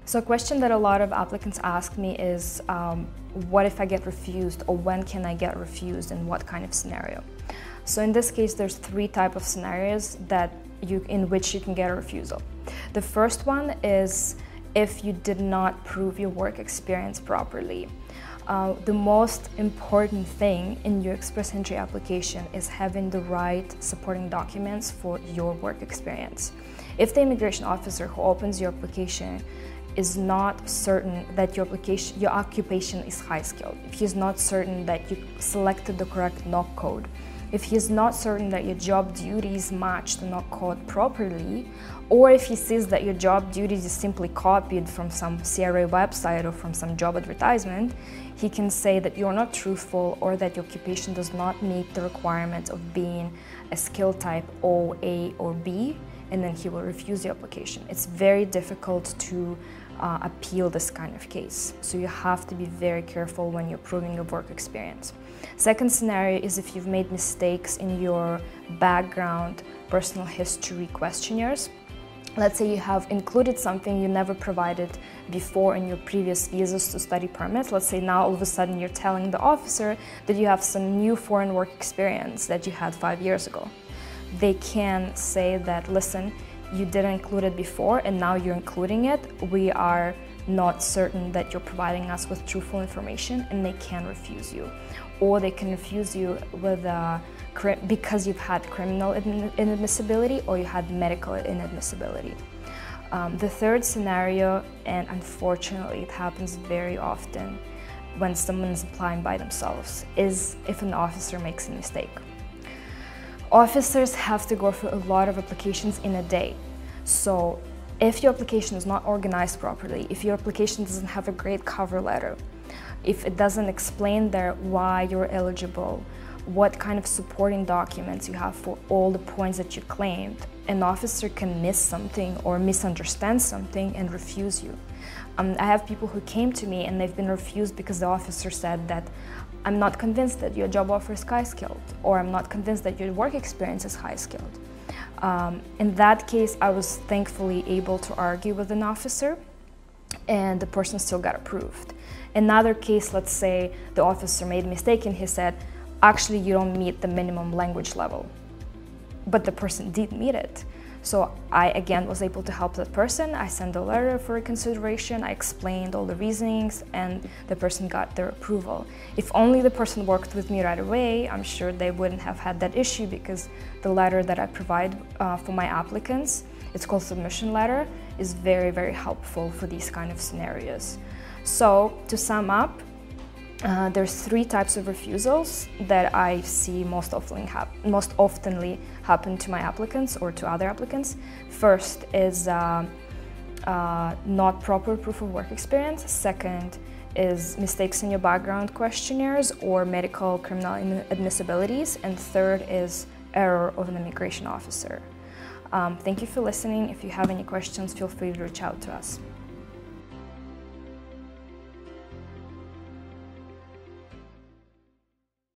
So a question that a lot of applicants ask me is, what if I get refused, or when can I get refused, and what kind of scenario? So in this case, there's three types of scenarios in which you can get a refusal. The first one is if you did not prove your work experience properly. The most important thing in your express entry application is having the right supporting documents for your work experience. If the immigration officer who opens your application is not certain that your occupation is high skilled, if he's not certain that you selected the correct NOC code, if he's not certain that your job duties match the NOC code properly, or if he sees that your job duties is simply copied from some CRA website or from some job advertisement, he can say that you're not truthful or that your occupation does not meet the requirements of being a skill type O, A, or B, and then he will refuse the application. It's very difficult to appeal this kind of case, so you have to be very careful when you're proving your work experience. Second scenario is if you've made mistakes in your background, personal history questionnaires. Let's say you have included something you never provided before in your previous visas to study permits. Let's say now all of a sudden you're telling the officer that you have some new foreign work experience that you had 5 years ago. They can say that, listen, you didn't include it before and now you're including it. We are not certain that you're providing us with truthful information, and they can refuse you. Or they can refuse you with because you've had criminal inadmissibility or you had medical inadmissibility. The third scenario, and unfortunately it happens very often when someone is applying by themselves, is if an officer makes a mistake. Officers have to go through a lot of applications in a day. So if your application is not organized properly, if your application doesn't have a great cover letter, if it doesn't explain there why you're eligible, what kind of supporting documents you have for all the points that you claimed, an officer can miss something or misunderstand something and refuse you. I have people who came to me and they've been refused because the officer said that I'm not convinced that your job offer is high skilled, or I'm not convinced that your work experience is high skilled. In that case, I was thankfully able to argue with an officer and the person still got approved. Another case, let's say the officer made a mistake and he said, actually you don't meet the minimum language level, but the person did meet it. So I again was able to help that person. I sent a letter for reconsideration, I explained all the reasonings, and the person got their approval. If only the person worked with me right away, I'm sure they wouldn't have had that issue, because the letter that I provide for my applicants, it's called submission letter, is very, very helpful for these kind of scenarios. So to sum up, there's three types of refusals that I see most often happen to my applicants or to other applicants. First is not proper proof of work experience. Second is mistakes in your background questionnaires or medical criminal inadmissibilities. And third is error of an immigration officer. Thank you for listening. If you have any questions, feel free to reach out to us.